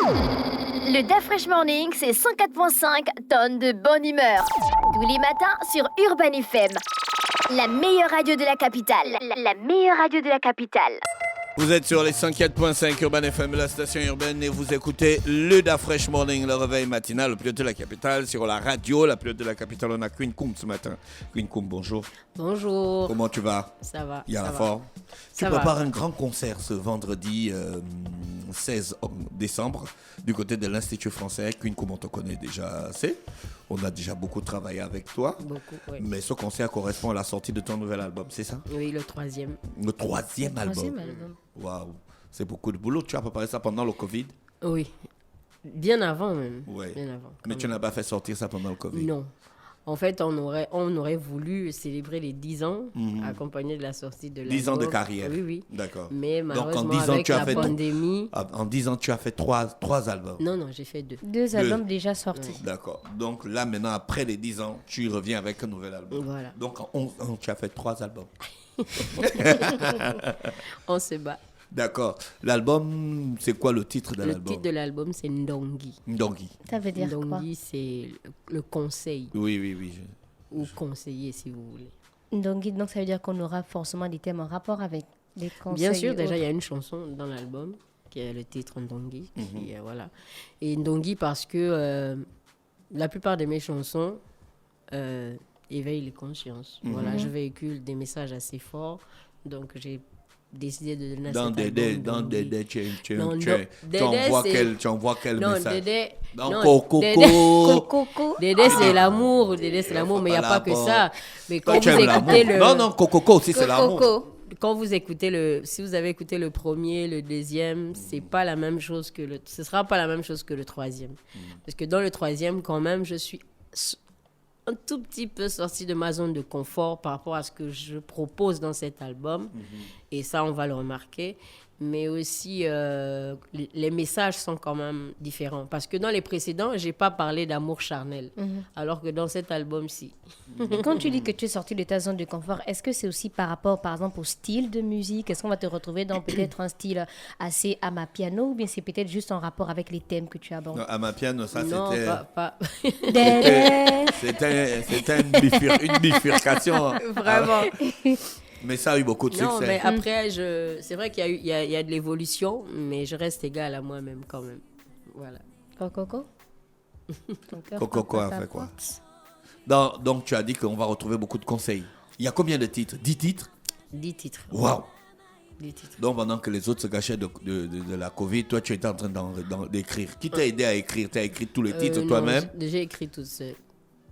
Le Da Fresh Morning, c'est 104.5 tonnes de bonne humeur. Tous les matins sur Urban FM. La meilleure radio de la capitale. La meilleure radio de la capitale. Vous êtes sur les 104.5 Urban FM, la station urbaine, et vous écoutez le Da Fresh Morning, le réveil matinal, le plus haut de la capitale, sur la radio, la plus haute de la capitale. On a Queen Coombe ce matin. Queen Coombe, bonjour. Bonjour. Comment tu vas? Ça va. Il y a ça la va. forme. Tu Ça prépares va. un grand concert ce vendredi 16 décembre du côté de l'Institut français. Queen Coombe, on te connaît déjà assez. On a déjà beaucoup travaillé avec toi. Beaucoup, oui. Mais ce concert correspond à la sortie de ton nouvel album, c'est ça? Oui, le troisième. Le troisième album. Troisième album. Waouh, c'est beaucoup de boulot. Tu as préparé ça pendant le Covid? Oui. Bien avant même. Ouais. Bien avant. Mais quand tu même. n'as pas fait sortir ça pendant le Covid? Non. En fait, on aurait voulu célébrer les 10 ans, accompagné de la sortie de l'album. 10 ans de carrière. Oui, oui. D'accord. Mais Donc malheureusement, en 10 ans, avec tu as la fait pandémie... En 10 ans, tu as fait trois albums. Non, j'ai fait 2. Deux albums déjà sortis. D'accord. Donc là, maintenant, après les 10 ans, tu reviens avec un nouvel album. Voilà. Donc en 11 ans, tu as fait 3 albums. On se bat. D'accord. L'album, c'est quoi le titre de Le l'album? titre de l'album, c'est Ndongi. Ndongi. Ça veut dire quoi? Ndongi, c'est le conseil, Oui, oui, oui. ou conseiller, si vous voulez. Donc ça veut dire qu'on aura forcément des thèmes en rapport avec des conseils. Bien sûr, et déjà, il y autres. a une chanson dans l'album qui est le titre Ndongi. Voilà. Et Ndongi parce que la plupart de mes chansons éveillent les consciences. Voilà, je véhicule des messages assez forts. Donc, j'ai décidé de donner Dans cet Dédé, album dans Ndongi. Dédé, Non, tu envoies quel Non, message? Dédé... Dans non, Coco. Coco. Dédé, c'est l'amour. Dédé, c'est l'amour, mais il n'y a pas que ça. Mais Toi, quand tu vous aimes écoutez l'amour. Non, Coco aussi, c'est l'amour. Coco. Quand vous écoutez si vous avez écouté le premier, le deuxième, c'est pas la même chose que ce sera pas la même chose que le troisième. Parce que dans le troisième, quand même, je suis un tout petit peu sortie de ma zone de confort par rapport à ce que je propose dans cet album. Et ça, on va le remarquer. Mais aussi, les messages sont quand même différents. Parce que dans les précédents, j'ai pas parlé d'amour charnel. Alors que dans cet album-ci. Quand tu dis que tu es sorti de ta zone de confort, est-ce que c'est aussi par rapport, par exemple, au style de musique? Est-ce qu'on va te retrouver dans peut-être un style assez amapiano ou bien c'est peut-être juste en rapport avec les thèmes que tu abordes? Non, à ma piano, ça, Non, c'était... pas... Dédé. C'était une bifurcation. Vraiment. Mais ça a eu beaucoup de Non, succès. mais après, c'est vrai qu'il y a de l'évolution, mais je reste égale à moi-même quand même. Voilà. Coco. Coco a fait quoi? Donc, tu as dit qu'on va retrouver beaucoup de conseils. Il y a combien de titres? 10 titres? 10 titres. Waouh! 10 titres. Donc, pendant que les autres se gâchaient de la Covid, toi, tu étais en train d'écrire. Qui t'a aidé à écrire? Tu as écrit tous les titres Non, toi-même? j'ai écrit tout seul.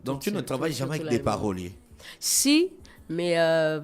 Donc, tu ne travailles jamais avec tout des l'album. paroliers? Si, mais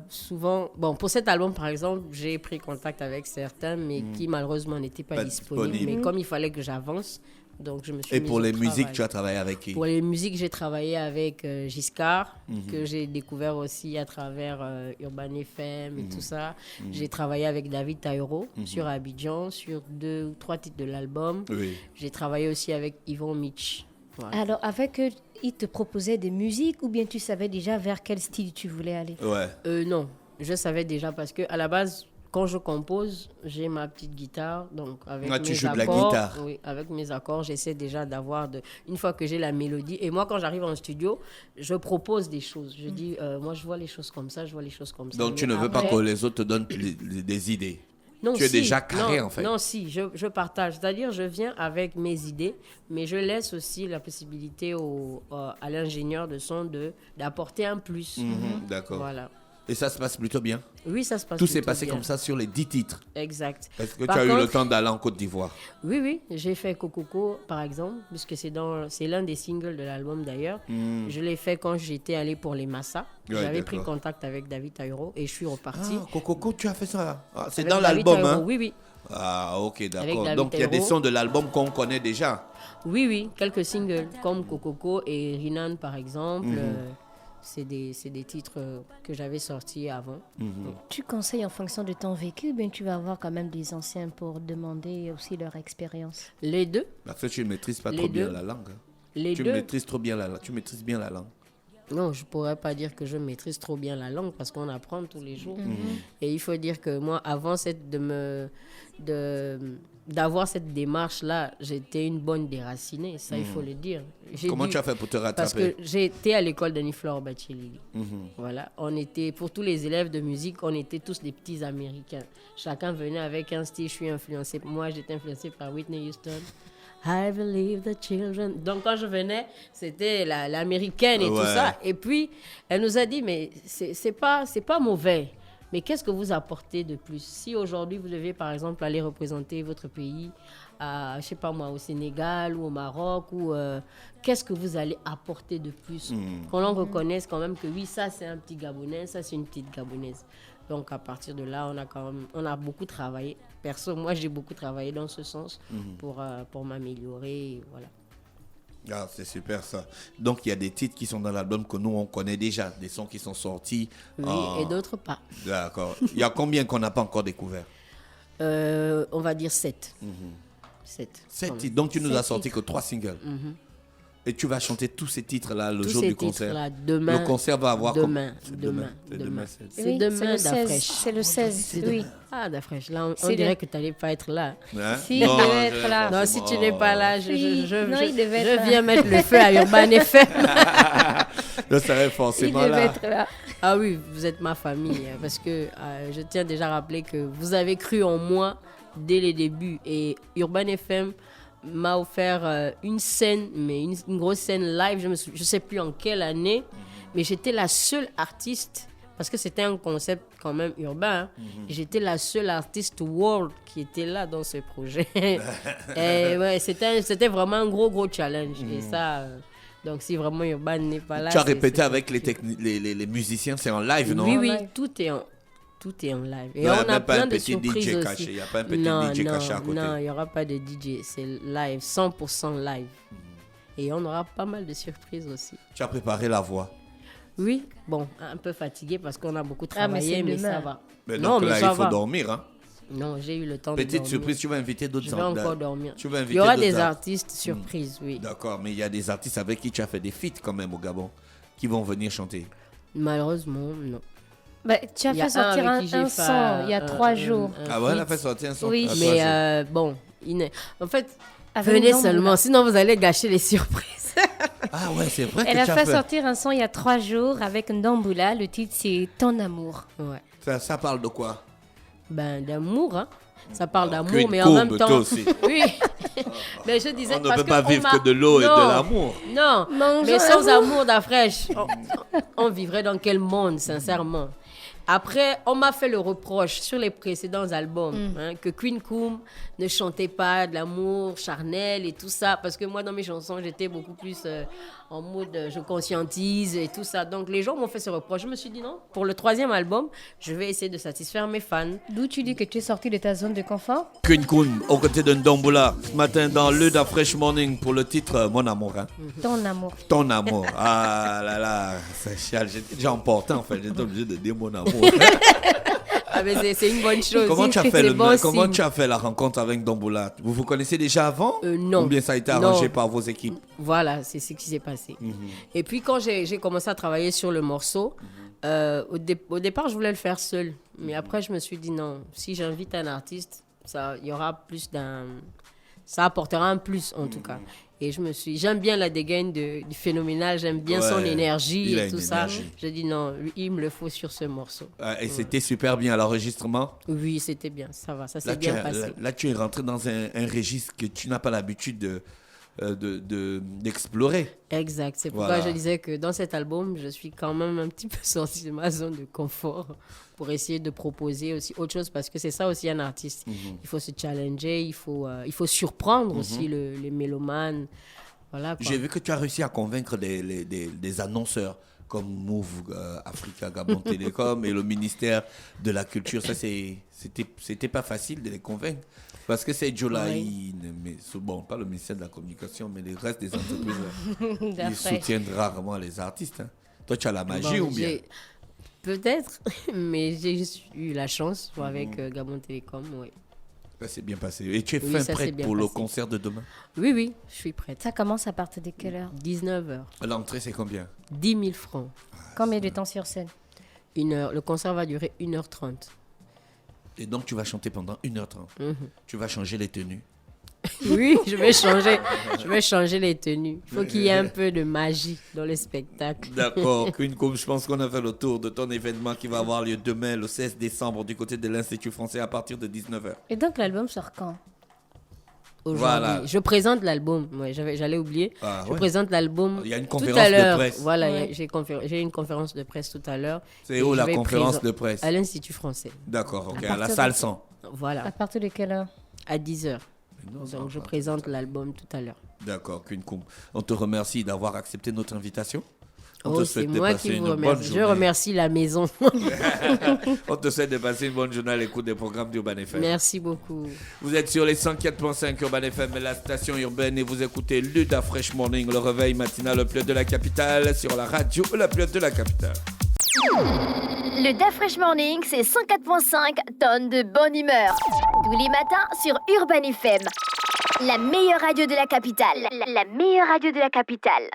souvent... Bon, pour cet album, par exemple, j'ai pris contact avec certains, mais qui malheureusement n'étaient pas Pas disponibles. disponibles. Mais comme il fallait que j'avance, donc je me suis Et mise pour au les musiques, travail. tu as travaillé avec qui? Pour les musiques, j'ai travaillé avec Giscard, que j'ai découvert aussi à travers Urban FM et tout ça. J'ai travaillé avec David Taïro sur Abidjan, sur 2 ou 3 titres de l'album. Oui. J'ai travaillé aussi avec Yvon Mitch. Voilà. Alors, avec eux, ils te proposaient des musiques ou bien tu savais déjà vers quel style tu voulais aller? Ouais. Non, je savais déjà parce que à la base, quand je compose, j'ai ma petite guitare, donc avec Ah, tu mes joues de la accords. guitare. Oui, avec mes accords, j'essaie déjà d'avoir une fois que j'ai la mélodie. Et moi, quand j'arrive en studio, je propose des choses. Je dis, moi, je vois les choses comme ça, je vois les choses comme ça. Donc, tu Mais ne veux pas après- que les autres te donnent des idées? Non, Tu es si. déjà carré, Non, en fait. Non, si, je partage. C'est-à-dire, je viens avec mes idées, mais je laisse aussi la possibilité à l'ingénieur de son d'apporter un plus. D'accord. Voilà. Et ça se passe plutôt bien? Oui, ça se passe Tout s'est plutôt passé bien. comme ça sur les 10 titres. Exact. Est-ce que Par tu as eu le contre- temps d'aller en Côte d'Ivoire? Oui, j'ai fait Coco, par exemple, puisque c'est l'un des singles de l'album d'ailleurs. Je l'ai fait quand j'étais allée pour les Massa. Ouais, J'avais d'accord. pris contact avec David Taïro et je suis repartie. Ah, Coco, tu as fait ça? Ah, c'est Avec dans David l'album, Taïro. hein? Oui. Ah, ok, Avec d'accord. David Donc, il y a des Taïro. sons de l'album qu'on connaît déjà. Oui, quelques singles comme Coco et Rinan, par exemple. C'est des titres que j'avais sortis avant. Tu conseilles en fonction de ton vécu ou bien tu vas avoir quand même des anciens pour demander aussi leur expérience? Les deux. Parce que tu ne maîtrises pas Les trop bien deux. la langue. Hein. Les Tu deux. maîtrises trop bien tu maîtrises bien la langue. Non, je pourrais pas dire que je maîtrise trop bien la langue parce qu'on apprend tous les jours. Et il faut dire que moi, avant d'avoir cette démarche-là, j'étais une bonne déracinée, ça il faut le dire. Comment tu as fait pour te rattraper? Parce que j'étais à l'école d'Annie-Flore Baccelli. Voilà, pour tous les élèves de musique, on était tous des petits Américains. Chacun venait avec un style, moi j'étais influencée par Whitney Houston. I believe the children. Donc quand je venais, c'était l'américaine et tout ça. Et puis, elle nous a dit, mais c'est pas mauvais. Mais qu'est-ce que vous apportez de plus? Si aujourd'hui, vous devez, par exemple, aller représenter votre pays, je sais pas moi, au Sénégal ou au Maroc, qu'est-ce que vous allez apporter de plus? Qu'on l'on reconnaisse quand même que oui, ça, c'est un petit Gabonais, ça, c'est une petite Gabonaise. Donc, à partir de là, on a beaucoup travaillé. Perso, moi, j'ai beaucoup travaillé dans ce sens pour m'améliorer. Voilà. Ah, c'est super ça. Donc, il y a des titres qui sont dans l'album que nous, on connaît déjà, des sons qui sont sortis. Oui, et d'autres pas. D'accord. Il y a combien qu'on n'a pas encore découvert? On va dire 7. 7 titres. Donc, tu nous as sorti que 3 singles. Et tu vas chanter tous ces titres-là le jour du concert. Demain. Le concert va avoir Demain. C'est C'est demain d'Afresh. C'est le 16, oui. Ah, d'Afresh. Là, on dirait que tu n'allais pas être là. Hein? Si, il devait être là. Non, si tu n'es pas là, je je viens mettre le feu à Urban FM. Je serai Il forcément devait là. être là. Ah oui, vous êtes ma famille. Parce que je tiens déjà à rappeler que vous avez cru en moi dès les débuts. Et Urban FM m'a offert une scène, mais une grosse scène live. Je ne sais plus en quelle année, mais j'étais la seule artiste, parce que c'était un concept quand même urbain. J'étais la seule artiste world qui était là dans ce projet. Et ouais, c'était vraiment un gros challenge. Et ça, donc si vraiment Urban n'est pas là... Tu as répété avec les musiciens, c'est en live, non? Oui, tout est en live. Et Il n'y on a a même pas plein un de petit surprises DJ aussi. caché. Il n'y a pas un petit DJ caché à côté. Non, il n'y aura pas de DJ. C'est live, 100% live. Et on aura pas mal de surprises aussi. Tu as préparé la voix. Oui, bon, un peu fatigué parce qu'on a beaucoup travaillé, mais ça va. Mais Non, donc mais là, ça il faut va. dormir. Hein? Non, j'ai eu le temps de Petite dormir. surprise, tu vas inviter d'autres Je vais encore dormir. Tu vas Il inviter y aura d'autres des artistes surprises, oui. D'accord, mais il y a des artistes avec qui tu as fait des feats quand même au Gabon qui vont venir chanter. Malheureusement, non. Bah, tu as Il y a fait sortir un avec qui j'ai un fait son il y a 3 jours. Ah ouais, elle a feat. fait sortir un son. Oui. à toi, Mais bon, en fait, Avec venez Ndamboula. seulement, sinon vous allez gâcher les surprises. Ah ouais, c'est vrai Elle que a tu as fait fait. sortir un son il y a 3 jours avec Ndamboula. Le titre, c'est Ton amour. Ouais. Ça parle de quoi? Ben, d'amour, hein. Ça parle d'amour, Queen mais en même Coombe, temps... toi aussi. Oui. Mais je disais... On ne parce peut pas qu'on vivre m'a- que de l'eau et de Non. l'amour. Non, Mangeons mais sans l'amour. amour d'Afresh, on vivrait dans quel monde, sincèrement? Après, on m'a fait le reproche sur les précédents albums que Queen Coombe ne chantait pas de l'amour charnel et tout ça. Parce que moi, dans mes chansons, j'étais beaucoup plus en mode je conscientise et tout ça. Donc, les gens m'ont fait ce reproche. Je me suis dit non, pour le 3e album, je vais essayer de satisfaire mes fans. D'où tu dis que tu es sorti de ta zone de confort? Queen Coombe, aux côtés de Ndamboula, ce matin dans le Da Fresh Morning pour le titre Mon amour. Hein. Ton amour. Ton amour. Ah là là, c'est chial. J'étais déjà emporté en fait. J'étais obligé de dire mon amour. Ah, mais c'est une bonne chose. Comment tu as fait C'est bon comment signe. tu as fait la rencontre avec Ndamboula? Vous vous connaissez déjà avant? Non. Ou bien ça a été arrangé Non. par vos équipes? Voilà, c'est ce qui s'est passé. Et puis quand j'ai commencé à travailler sur le morceau, au départ, je voulais le faire seul. Mais après, je me suis dit non, si j'invite un artiste, il y aura plus ça apportera un plus en tout cas. Et j'aime bien la dégaine du Phénoménal, j'aime bien son Ouais, énergie il a et tout une ça. énergie. Je dis non, lui, il me le faut sur ce morceau. Et c'était super bien à l'enregistrement. Oui, c'était bien, ça va, ça Là, s'est bien passé. là, tu es rentré dans un registre que tu n'as pas l'habitude d'explorer. Exact, c'est pourquoi Voilà. je disais que dans cet album, je suis quand même un petit peu sortie de ma zone de confort pour essayer de proposer aussi autre chose, parce que c'est ça aussi un artiste. Il faut se challenger, il faut surprendre aussi les mélomanes. Voilà, quoi. J'ai vu que tu as réussi à convaincre des annonceurs comme Move Africa, Gabon Télécom et le ministère de la Culture. Ça, c'était pas facile de les convaincre. Parce que c'est Jolaï, mais bon, pas le ministère de la Communication, mais le reste des entreprises, ils D'après. soutiennent rarement les artistes. Hein. Toi, tu as la magie Bon, ou bien? Peut-être, mais j'ai eu la chance avec Gabon Télécom, oui. Ça s'est bien passé. Et tu es Oui, fin ça s'est prête bien pour le passé. concert de demain? Oui, je suis prête. Ça commence à partir de quelle heure? 19h, L'entrée, c'est combien? 10 000 francs. Combien de temps sur scène? 1 heure. Le concert va durer 1h30. Et donc, tu vas chanter pendant 1h30. Tu vas changer les tenues. Oui, je vais changer les tenues. Il faut qu'il y ait un peu de magie dans le spectacle. D'accord. Queen Coum, je pense qu'on a fait le tour de ton événement qui va avoir lieu demain, le 16 décembre, du côté de l'Institut français à partir de 19h. Et donc, l'album sort quand? Aujourd'hui, Voilà. je présente l'album. Ouais, j'allais oublier. Ah, je ouais. présente l'album. Il y a une tout conférence à de l'heure. presse. Voilà, Ouais. j'ai une conférence de presse tout à l'heure. C'est Et où je la vais conférence de presse? À l'Institut français. D'accord, ok. À À la partir salle de- 100. Voilà, À partir de quelle heure? à 10h. Donc, je présente l'album tout à l'heure. D'accord, Queen Coum. On te remercie d'avoir accepté notre invitation. On Oh, te c'est souhaite de moi passer qui une vous bonne remercie. Je journée. remercie la maison. On te souhaite de passer une bonne journée à l'écoute des programmes d'Urban FM. Merci beaucoup. Vous êtes sur les 104.5 Urban FM, la station urbaine, et vous écoutez Luda Fresh Morning, le réveil matinal le plus de la capitale, sur la radio la plus de la capitale. Le Da Fresh Morning, c'est 104.5 tonnes de bonne humeur. Tous les matins sur Urban FM. La meilleure radio de la capitale. La meilleure radio de la capitale.